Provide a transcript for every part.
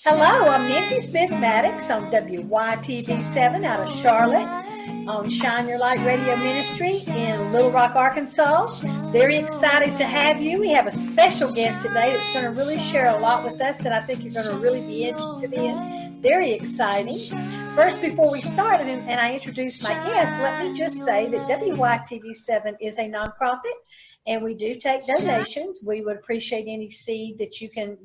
Hello, I'm Nancy Smith Mattox on WYTV7 out of Charlotte on Shine Your Light Radio Ministry in Little Rock, Arkansas. Very excited to have you. We have a special guest today that's going to really share a lot with us, and I think you're going to really be interested in. Very exciting. First, before we start and I introduce my guest, let me just say that WYTV7 is a nonprofit, and we do take donations. We would appreciate any seed that you can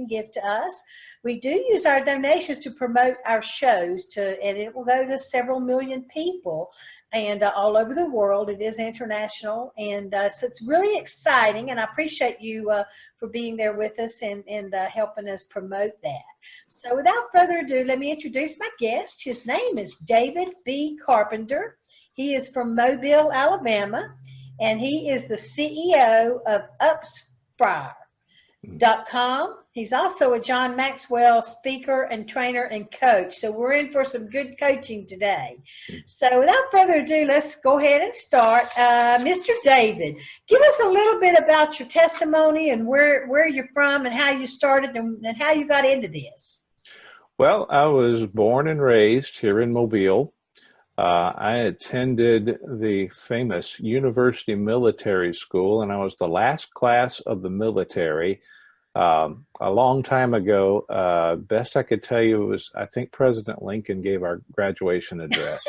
give to us. We do use our donations to promote our shows, and it will go to several million people and all over the world. It is international, and so it's really exciting, and I appreciate you for being there with us and helping us promote that. So without further ado, let me introduce my guest. His name is David B. Carpenter. He is from Mobile, Alabama, and he is the CEO of Upspire.com. He's also a John Maxwell speaker and trainer and coach. So we're in for some good coaching today. So without further ado, let's go ahead and start. Mr. David, give us a little bit about your testimony and where you're from and how you started and how you got into this. Well, I was born and raised here in Mobile. I attended the famous University Military School, and I was the last class of the military a long time ago. Best I could tell you was, I think President Lincoln gave our graduation address.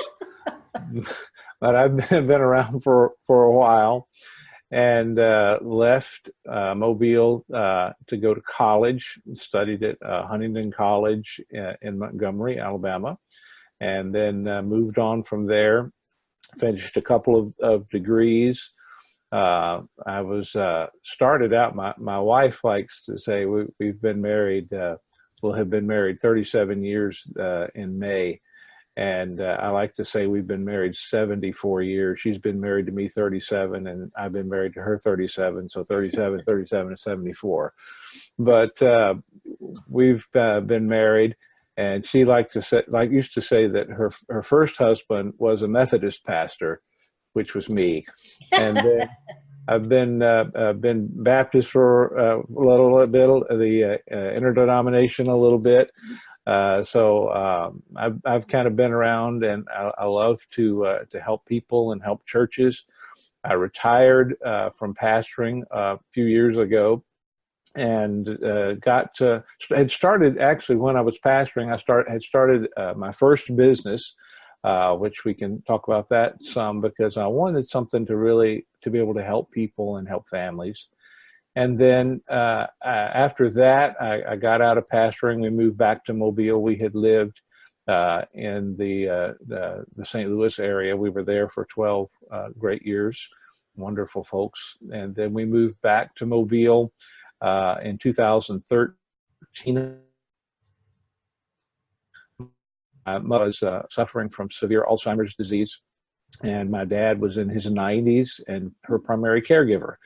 But I've been around for a while, and left Mobile to go to college, studied at Huntington College in Montgomery, Alabama. And then moved on from there, finished a couple of degrees. I was started out, my wife likes to say we've been married, we'll have been married 37 years in May. And I like to say we've been married 74 years. She's been married to me 37, and I've been married to her 37. So 37 and 74. But we've been married. And she used to say that her first husband was a Methodist pastor, which was me. And then I've been Baptist for a little bit, the interdenomination a little bit. So I've kind of been around, and I love to help people and help churches. I retired from pastoring a few years ago. And had started actually when I was pastoring. Had started my first business, which we can talk about that some, because I wanted something to be able to help people and help families. And then after that, I got out of pastoring. We moved back to Mobile. We had lived in the St. Louis area. We were there for 12 great years, wonderful folks. And then we moved back to Mobile. In 2013, I was suffering from severe Alzheimer's disease, and my dad was in his 90s and her primary caregiver.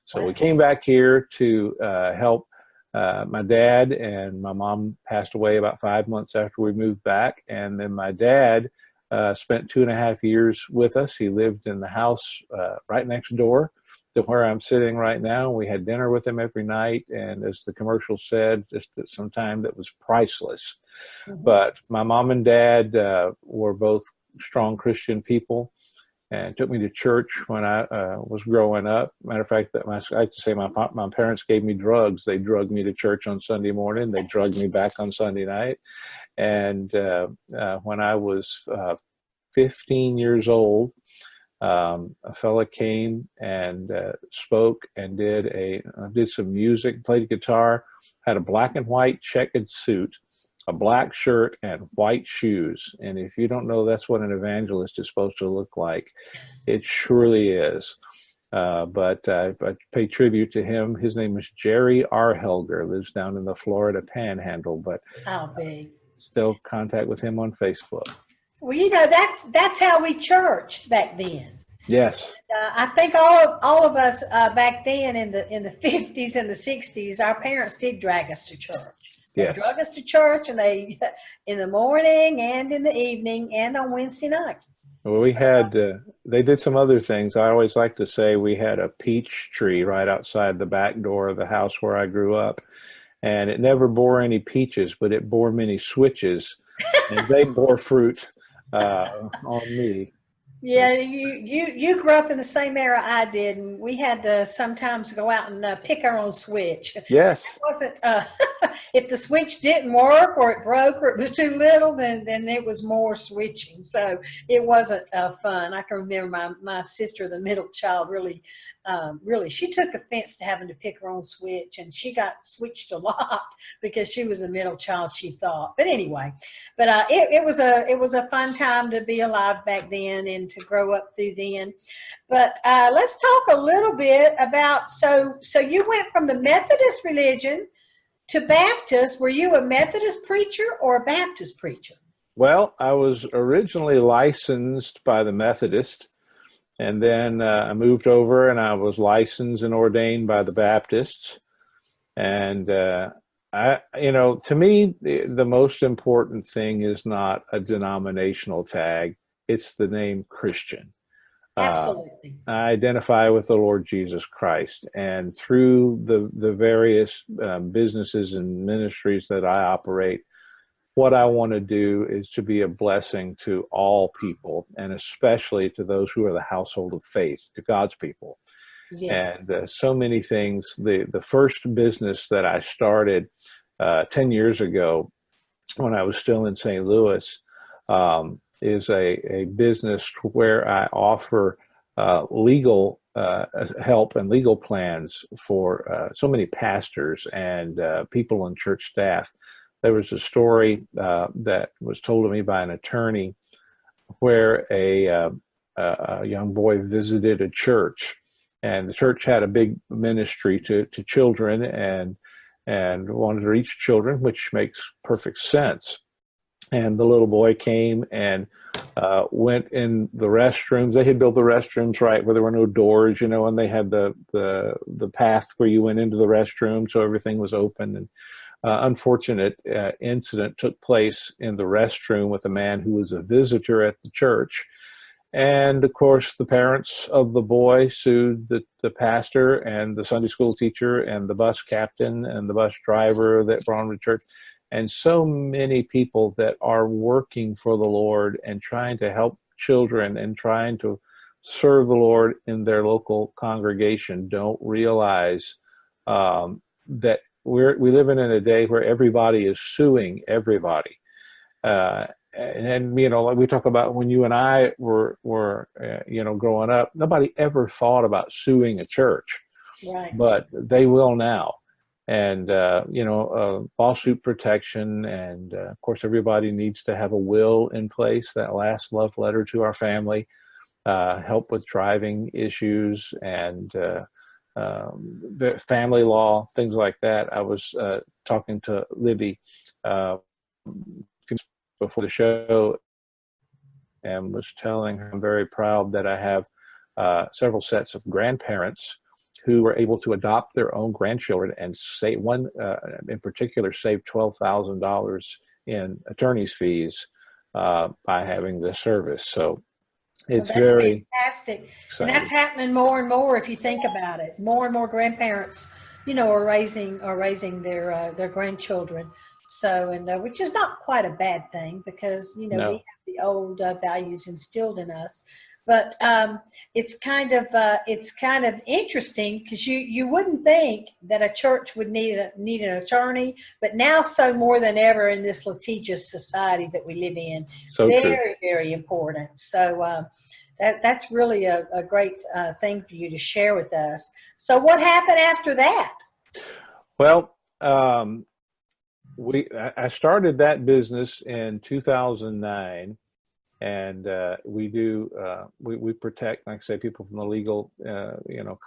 So we came back here to help my dad, and my mom passed away about 5 months after we moved back. And then my dad spent 2.5 years with us. He lived in the house right next door to where I'm sitting right now. We had dinner with him every night, and as the commercial said, just some time that was priceless. Mm-hmm. But my mom and dad were both strong Christian people, and took me to church when I was growing up. Matter of fact, I like to say my parents gave me drugs. They drugged me to church on Sunday morning. They drugged me back on Sunday night. And when I was 15 years old, a fella came and spoke and did some music, played guitar, had a black and white checkered suit, a black shirt, and white shoes. And if you don't know that's what an evangelist is supposed to look like, it surely is. But I pay tribute to him. His name is Jerry R. Helger, lives down in the Florida Panhandle, but still contact with him on Facebook. Well, that's how we churched back then. Yes. I think all of us back then in the 50s and the 60s, our parents did drag us to church. They drug us to church, and they in the morning and in the evening and on Wednesday night. Well, we had they did some other things. I always like to say we had a peach tree right outside the back door of the house where I grew up. and it never bore any peaches, but it bore many switches, and they bore fruit on me. Yeah, you grew up in the same era I did, and we had to sometimes go out and pick our own switch. It Yes. wasn't if the switch didn't work or it broke or it was too little, then it was more switching. So it wasn't fun. I can remember my sister, the middle child, really she took offense to having to pick her own switch, and she got switched a lot because she was a middle child, she thought. But anyway, but it was a fun time to be alive back then and to grow up through then. But let's talk a little bit about, so you went from the Methodist religion to Baptist. Were you a Methodist preacher or a Baptist preacher? Well, I was originally licensed by the Methodist, and then I moved over and I was licensed and ordained by the Baptists. And to me, the most important thing is not a denominational tag. It's the name Christian. Absolutely. I identify with the Lord Jesus Christ, and through the various businesses and ministries that I operate, what I want to do is to be a blessing to all people, and especially to those who are the household of faith, to God's people. Yes. And so many things. The first business that I started 10 years ago when I was still in St. Louis is a business where I offer legal help and legal plans for so many pastors and people on church staff. There was a story that was told to me by an attorney where a young boy visited a church, and the church had a big ministry to children and wanted to reach children, which makes perfect sense. And the little boy came and went in the restrooms. They had built the restrooms right where there were no doors, and they had the path where you went into the restroom, so everything was open. And unfortunate incident took place in the restroom with a man who was a visitor at the church. And of course, the parents of the boy sued the pastor and the Sunday school teacher and the bus captain and the bus driver that brought him to church. And so many people that are working for the Lord and trying to help children and trying to serve the Lord in their local congregation don't realize that we live in a day where everybody is suing everybody. And like we talk about when you and I were growing up, nobody ever thought about suing a church, Right. But they will now. And, lawsuit protection. And of course, everybody needs to have a will in place, that last love letter to our family, help with driving issues and the family law, things like that. I was talking to Libby before the show and was telling her I'm very proud that I have several sets of grandparents who were able to adopt their own grandchildren, and one in particular saved $12,000 in attorney's fees by having this service. So it's that's very fantastic. exciting. And that's happening more and more if you think about it. More and more grandparents, are raising their grandchildren. So, and which is not quite a bad thing because, we have the old values instilled in us. But it's kind of interesting because you wouldn't think that a church would need an attorney, but now so more than ever in this litigious society that we live in, so very, true. very important. So that's really a great thing for you to share with us. So what happened after that? Well, I started that business in 2009. And we protect, like I say, people from the legal,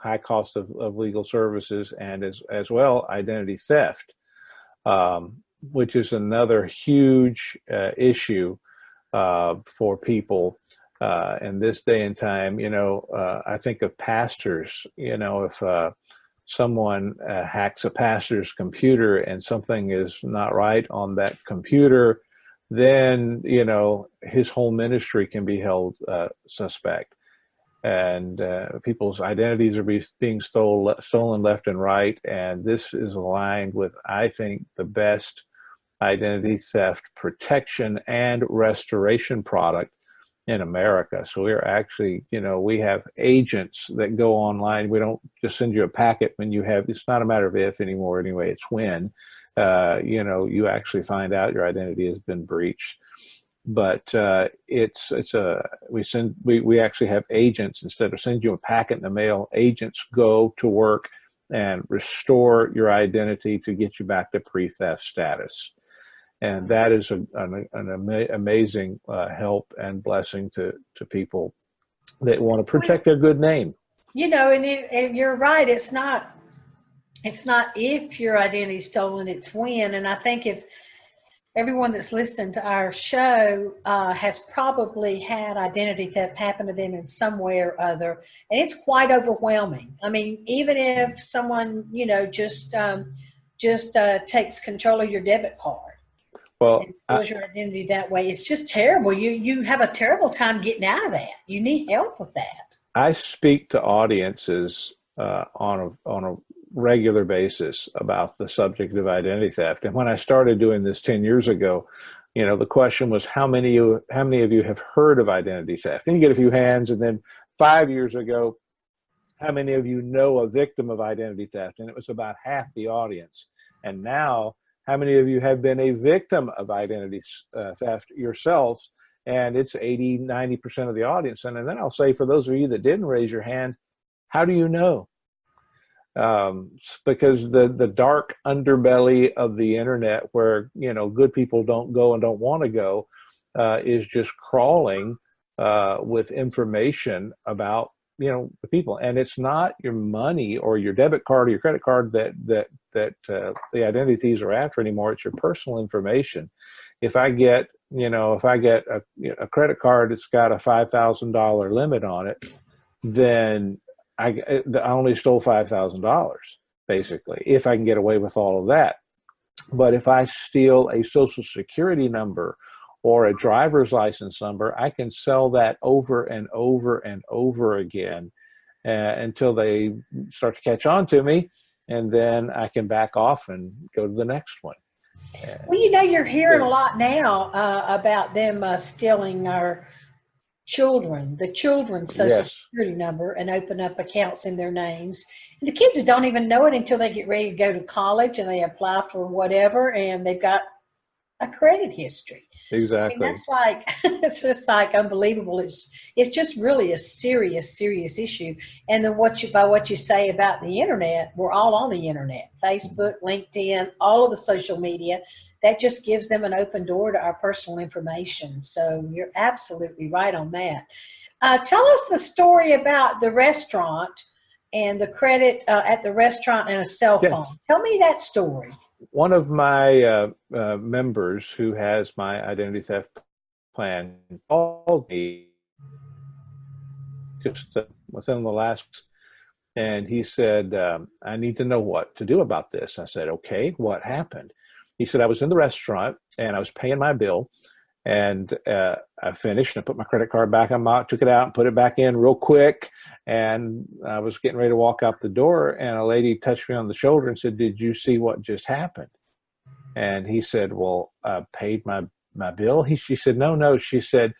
high cost of legal services, and as well identity theft, which is another huge issue for people in this day and time. I think of pastors. If someone hacks a pastor's computer and something is not right on that computer, then his whole ministry can be held suspect. and people's identities are being stolen left and right. And this is aligned with, I think, the best identity theft protection and restoration product in America. So we're actually, we have agents that go online. We don't just send you a packet when it's not a matter of if anymore anyway, it's when, you actually find out your identity has been breached. But we actually have agents. Instead of sending you a packet in the mail, agents go to work and restore your identity to get you back to pre-theft status. And that is an amazing help and blessing to people that want to protect their good name. And you're right. It's not if your identity is stolen, it's when. And I think if everyone that's listening to our show has probably had identity theft happen to them in some way or other, and it's quite overwhelming. I mean, even if someone just takes control of your debit card. Well, and steals your identity that way, it's just terrible. You have a terrible time getting out of that. You need help with that. I speak to audiences on a regular basis about the subject of identity theft. And when I started doing this 10 years ago, the question was, how many of you have heard of identity theft? And you get a few hands. And then 5 years ago, how many of you know a victim of identity theft? And it was about half the audience. And now, how many of you have been a victim of identity theft yourselves? And it's 80, 90% of the audience. And then I'll say, for those of you that didn't raise your hand, how do you know? Because the dark underbelly of the internet, where good people don't go and don't want to go, is just crawling with information about the people. And it's not your money or your debit card or your credit card that the identity thieves are after anymore. It's your personal information. If I get a credit card that's got a $5,000 limit on it, then I only stole $5,000, basically, if I can get away with all of that. But if I steal a social security number or a driver's license number, I can sell that over and over and over again until they start to catch on to me, and then I can back off and go to the next one. Well, you're hearing a lot now about them stealing our the children's social security number, and open up accounts in their names. And the kids don't even know it until they get ready to go to college and they apply for whatever, and they've got a credit history. Exactly. I mean, it's just like unbelievable. It's just really a serious issue. And then by what you say about the internet, we're all on the internet, Facebook, LinkedIn, all of the social media. That just gives them an open door to our personal information. So you're absolutely right on that. Tell us the story about the restaurant and the credit at the restaurant and a cell phone. Tell me that story. One of my members who has my identity theft plan called me just within the last, and he said, I need to know what to do about this. I said, okay, what happened? He said, I was in the restaurant and I was paying my bill, and I finished and I put my credit card back. Took it out and put it back in real quick. And I was getting ready to walk out the door, and a lady touched me on the shoulder and said, did you see what just happened? And he said, well, I paid my bill. She said, no. She said,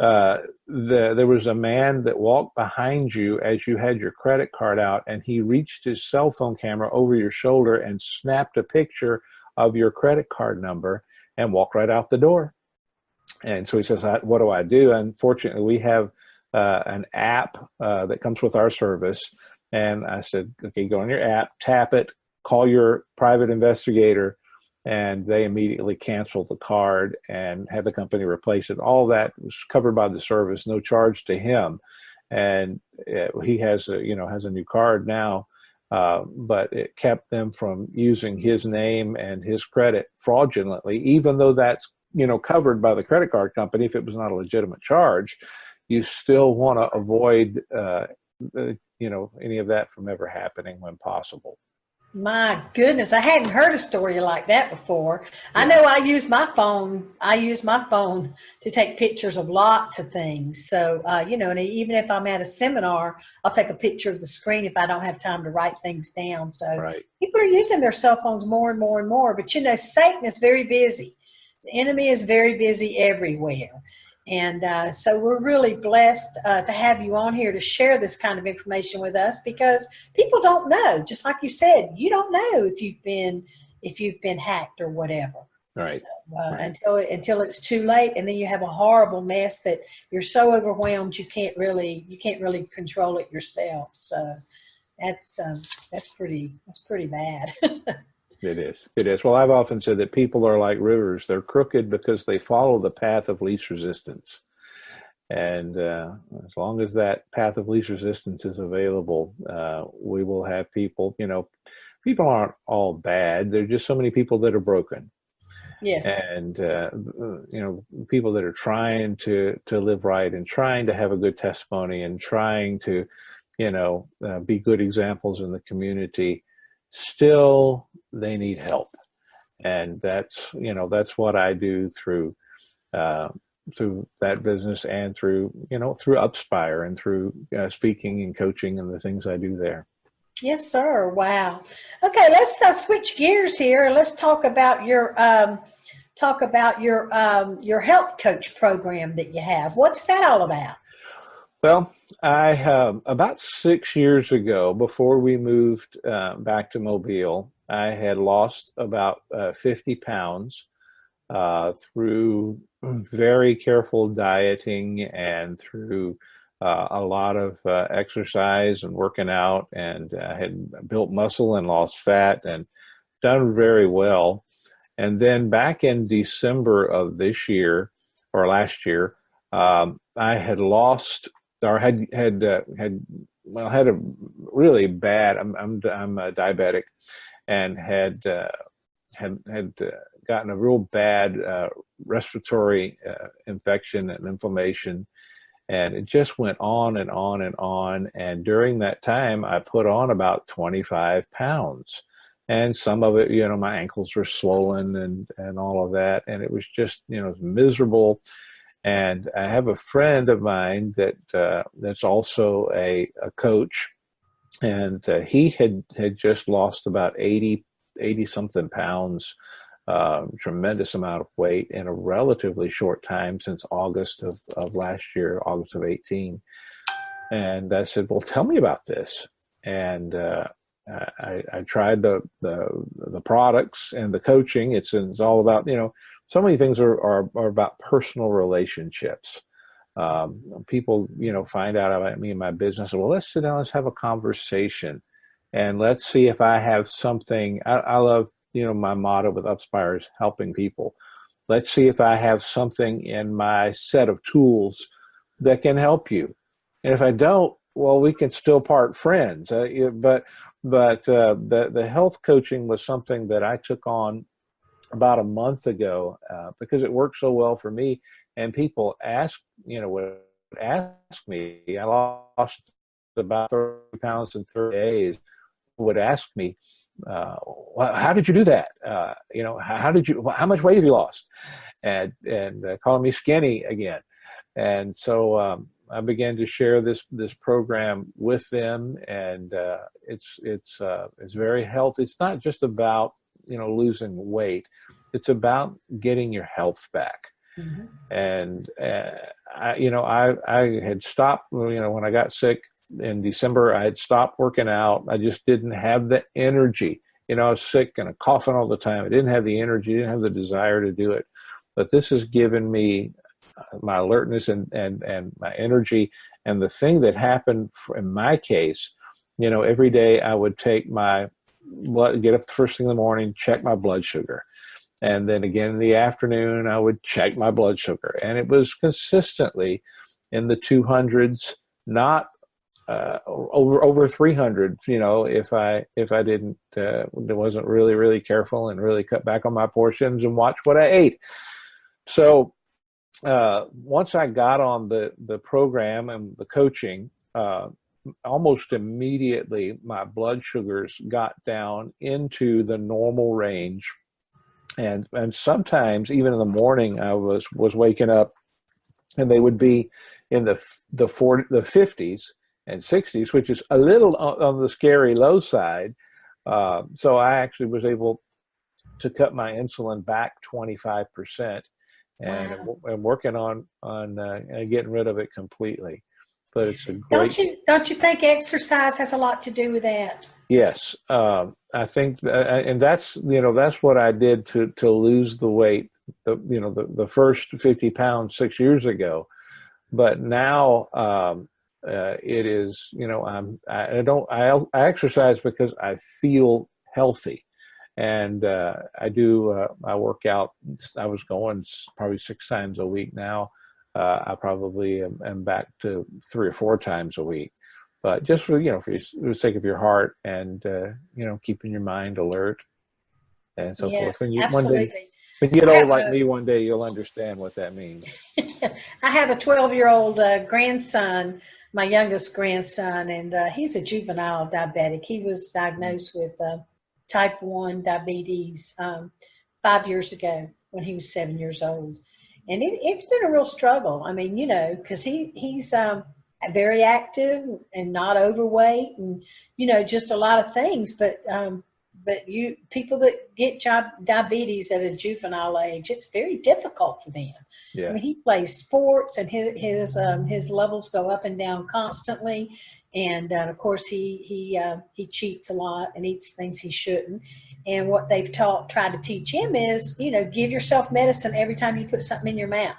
there was a man that walked behind you as you had your credit card out, and he reached his cell phone camera over your shoulder and snapped a picture of your credit card number and walked right out the door. And so he says, what do I do? Unfortunately, we have an app that comes with our service. And I said, okay, go on your app, tap it, call your private investigator, and they immediately canceled the card and had the company replace it. All that was covered by the service, no charge to him. And he has a new card now, but it kept them from using his name and his credit fraudulently, even though that's covered by the credit card company. If it was not a legitimate charge, you still want to avoid any of that from ever happening when possible. My goodness, I hadn't heard a story like that before. I Yeah. know I use my phone. I use my phone to take pictures of lots of things. So, and even if I'm at a seminar, I'll take a picture of the screen if I don't have time to write things down. So Right. people are using their cell phones more and more and more. But, Satan is very busy. The enemy is very busy everywhere. And so we're really blessed to have you on here to share this kind of information with us because people don't know. Just like you said, you don't know if you've been hacked or whatever. Right. So, Right. until it's too late, and then you have a horrible mess that you're so overwhelmed you can't really control it yourself. So that's pretty bad. It is. It is. Well, I've often said that people are like rivers. They're crooked because they follow the path of least resistance. And as long as that path of least resistance is available, we will have people, people aren't all bad. There are just so many people that are broken. Yes. And, people that are trying to live right and trying to have a good testimony and trying to, be good examples in the community, still they need help. And that's what I do through that business and through Upspire and through speaking and coaching and the things I do there. Yes, sir. Wow. Okay, let's switch gears here. Let's talk about your health coach program that you have. What's that all about? Well, I about 6 years ago, before we moved back to Mobile, I had lost about 50 pounds through very careful dieting and through a lot of exercise and working out, and had built muscle and lost fat and done very well. And then back in December of this year or last year, I had lost or had a really bad. I'm diabetic, and had gotten a real bad respiratory infection and inflammation, and it just went on and on and on. And during that time, I put on about 25 pounds. And some of it, my ankles were swollen and all of that. And it was just, it was miserable. And I have a friend of mine that's also a coach, and he had just lost about 80 something pounds, tremendous amount of weight in a relatively short time since August of last year, August of 18. And I said, well, tell me about this. And I tried the products and the coaching. It's all about, so many things are about personal relationships. People, find out about me and my business. Well, let's sit down, let's have a conversation, and let's see if I have something. I love, my motto with Upspire is helping people. Let's see if I have something in my set of tools that can help you. And if I don't, well, we can still part friends. But the health coaching was something that I took on about a month ago because it worked so well for me. And people would ask me. I lost about 30 pounds in 30 days. Would ask me, how did you do that? How much weight have you lost? And calling me skinny again. And so I began to share this program with them, and it's very healthy. It's not just about losing weight; it's about getting your health back. Mm-hmm. And I had stopped. When I got sick in December, I had stopped working out. I just didn't have the energy. I was sick and coughing all the time. I didn't have the energy, didn't have the desire to do it. But this has given me my alertness and my energy. And the thing that happened in my case, every day I would take my blood, get up the first thing in the morning, check my blood sugar. And then again in the afternoon, I would check my blood sugar. And it was consistently in the 200s, not over 300, if I didn't, wasn't really careful and really cut back on my portions and watch what I ate. So once I got on the program and the coaching, almost immediately my blood sugars got down into the normal range, and sometimes even in the morning I was waking up and they would be in the 50s and 60s, which is a little on the scary low side. So I actually was able to cut my insulin back 25%, and Wow. I'm working on getting rid of it completely. But it's a Don't great. you think exercise has a lot to do with that? Yes, I think, and that's what I did to lose the weight. The first 50 pounds 6 years ago, but now it is. I don't I exercise because I feel healthy, and I work out. I was going probably 6 times a week now. I probably am back to 3 or 4 times a week, but just for the sake of your heart, and keeping your mind alert and so forth. Yes, When you one day absolutely. when you get I old have like me, one day you'll understand what that means. I have a 12-year-old grandson, my youngest grandson, and he's a juvenile diabetic. He was diagnosed with type 1 diabetes 5 years ago when he was 7 years old. And it's been a real struggle. I mean, because he's very active and not overweight, and just a lot of things. But you people that get diabetes at a juvenile age, it's very difficult for them. I Yeah. mean, he plays sports, and his levels go up and down constantly, and of course he cheats a lot and eats things he shouldn't. And what they've tried to teach him is, give yourself medicine every time you put something in your mouth.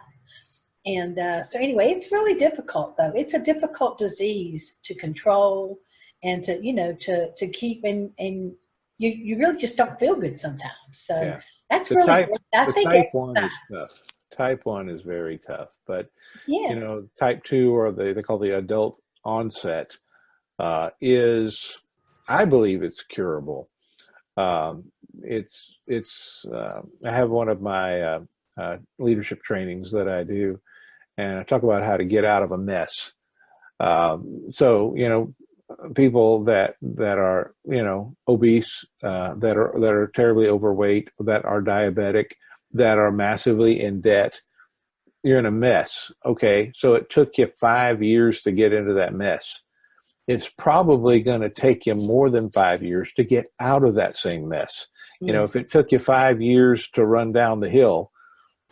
And so anyway, it's really difficult though. It's a difficult disease to control and to keep and you really just don't feel good sometimes. So Yeah. that's The really type good. I the think type one is exercise. tough. Type one is very tough, but Yeah. type two, or they call the adult onset, is, I believe it's curable. Um, I have one of my leadership trainings that I do, and I talk about how to get out of a mess. So people that are obese, that are terribly overweight, that are diabetic, that are massively in debt, you're in a mess. Okay, so it took you 5 years to get into that mess. It's probably going to take you more than 5 years to get out of that same mess. If Yes. it took you 5 years to run down the hill,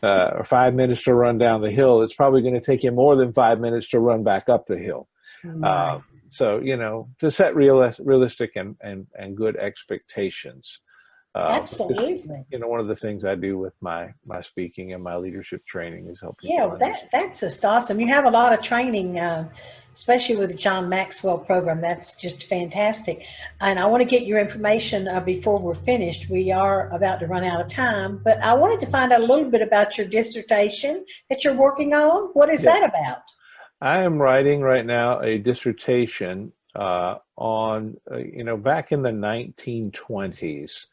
or 5 minutes to run down the hill, it's probably going to take you more than 5 minutes to run back up the hill. Right. So, to set realistic and good expectations. Absolutely. One of the things I do with my speaking and my leadership training is help Yeah, people well, understand. that's just awesome. You have a lot of training, especially with the John Maxwell program. That's just fantastic. And I want to get your information before we're finished. We are about to run out of time, but I wanted to find out a little bit about your dissertation that you're working on. What is Yeah. that about? I am writing right now a dissertation on, back in the 1920s.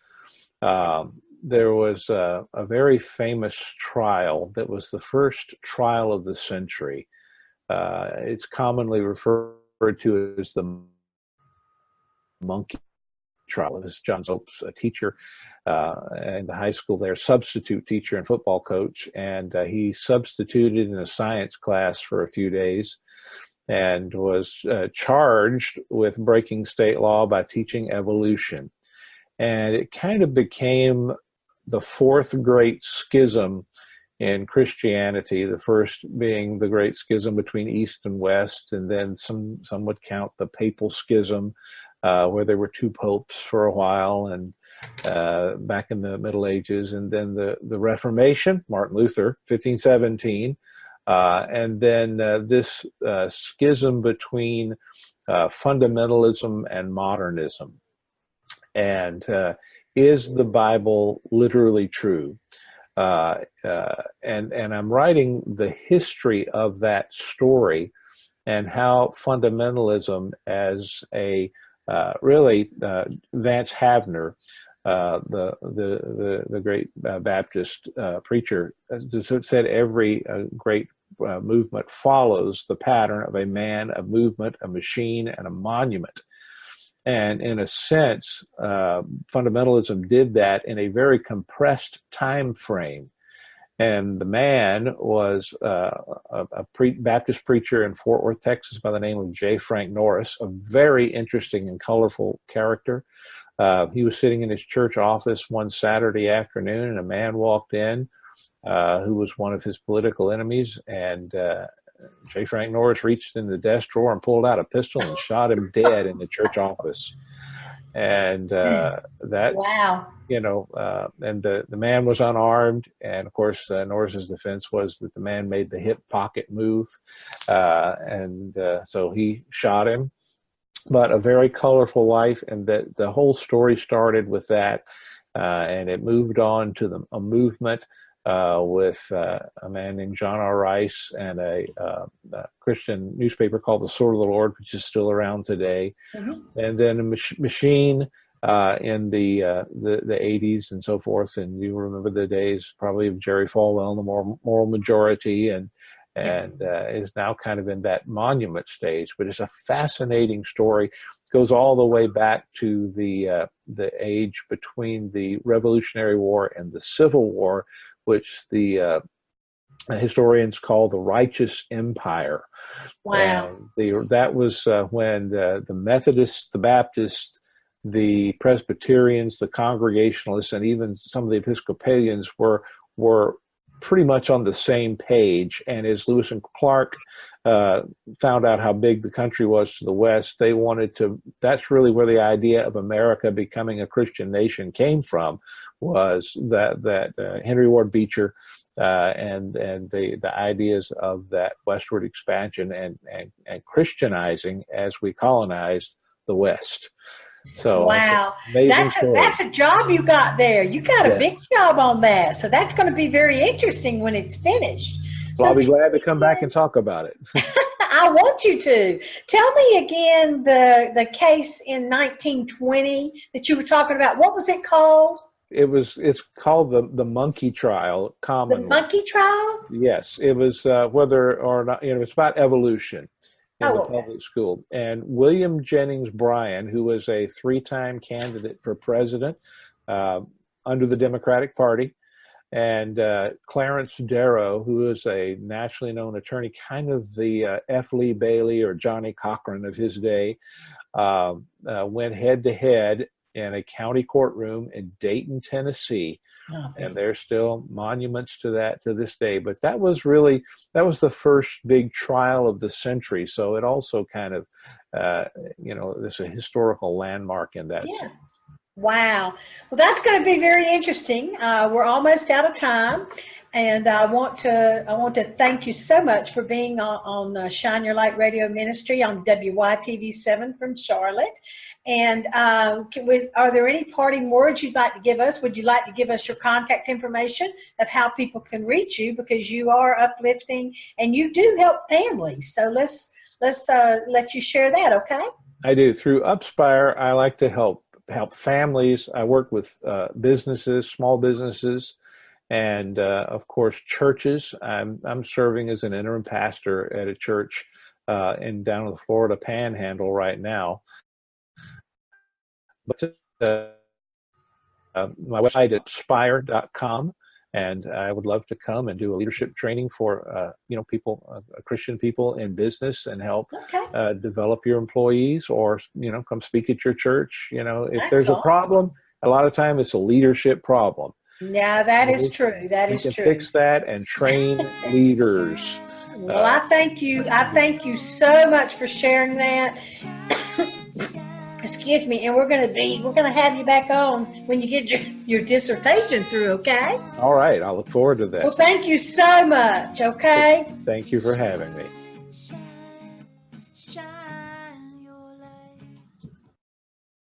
There was a very famous trial that was the first trial of the century. It's commonly referred to as the monkey trial. It was John Zopes, a teacher in the high school there, substitute teacher and football coach, and he substituted in a science class for a few days and was charged with breaking state law by teaching evolution. And it kind of became the fourth great schism in Christianity, the first being the great schism between East and West, and then some would count the papal schism, where there were two popes for a while, and back in the Middle Ages, and then the Reformation, Martin Luther, 1517, and then this schism between fundamentalism and modernism. And is the Bible literally true? And I'm writing the history of that story, and how fundamentalism as a really Vance Havner, the great Baptist preacher, said every great movement follows the pattern of a man, a movement, a machine, and a monument. And in a sense, fundamentalism did that in a very compressed time frame. And the man was a Baptist preacher in Fort Worth, Texas, by the name of J. Frank Norris, a very interesting and colorful character. He was sitting in his church office one Saturday afternoon, and a man walked in who was one of his political enemies. And J. Frank Norris reached in the desk drawer and pulled out a pistol and shot him dead in the church office. And that, wow. And the man was unarmed. And of course, Norris's defense was that the man made the hip pocket move. So he shot him. But a very colorful life, and that the whole story started with that. And it moved on to a movement with a man named John R. Rice and a Christian newspaper called The Sword of the Lord, which is still around today. Mm-hmm. And then a machine in the 80s and so forth. And you remember the days probably of Jerry Falwell and the Moral Majority, and is now kind of in that monument stage. But it's a fascinating story. Goes all the way back to the age between the Revolutionary War and the Civil War, which the historians call the Righteous Empire. Wow. And that was when the Methodists, the Baptists, the Presbyterians, the Congregationalists, and even some of the Episcopalians were pretty much on the same page. And as Lewis and Clark found out how big the country was to the west, they wanted to, that's really where the idea of America becoming a Christian nation came from, was that Henry Ward Beecher and the ideas of that westward expansion and Christianizing as we colonized the West. So wow, that's a job you got there. You got a big job on that. So that's going to be very interesting when it's finished. Well, I'll be glad to come back and talk about it. I want you to. Tell me again the case in 1920 that you were talking about. What was it called? It's called the monkey trial. Commonly. The monkey trial? Yes, it was whether or not it's about evolution in the okay. public school. And William Jennings Bryan, who was a 3-time candidate for president under the Democratic Party, and Clarence Darrow, who is a nationally known attorney, kind of the F. Lee Bailey or Johnny Cochran of his day, went head-to-head in a county courtroom in Dayton, Tennessee. And there's still monuments to that to this day. But that was the first big trial of the century. So it also kind of, there's a historical landmark in that. Yeah. Wow. Well, that's going to be very interesting. We're almost out of time. And I want to thank you so much for being on Shine Your Light Radio Ministry on WYTV7 from Charlotte. And are there any parting words you'd like to give us? Would you like to give us your contact information of how people can reach you? Because you are uplifting and you do help families. So let's let you share that, okay? I do. Through Upspire, I like to help families. I work with businesses, small businesses, and of course churches. I'm serving as an interim pastor at a church down in the Florida Panhandle right now. But my website is spire.com, and I would love to come and do a leadership training for people, Christian people in business, and help develop your employees, or come speak at your church. If there's a problem, a lot of time it's a leadership problem. Yeah, that is true. That is true. You can fix that and train leaders. Well, I thank you. I thank you so much for sharing that. Excuse me, and we're gonna have you back on when you get your dissertation through, okay? All right, I look forward to that. Well, thank you so much, okay? Thank you for having me.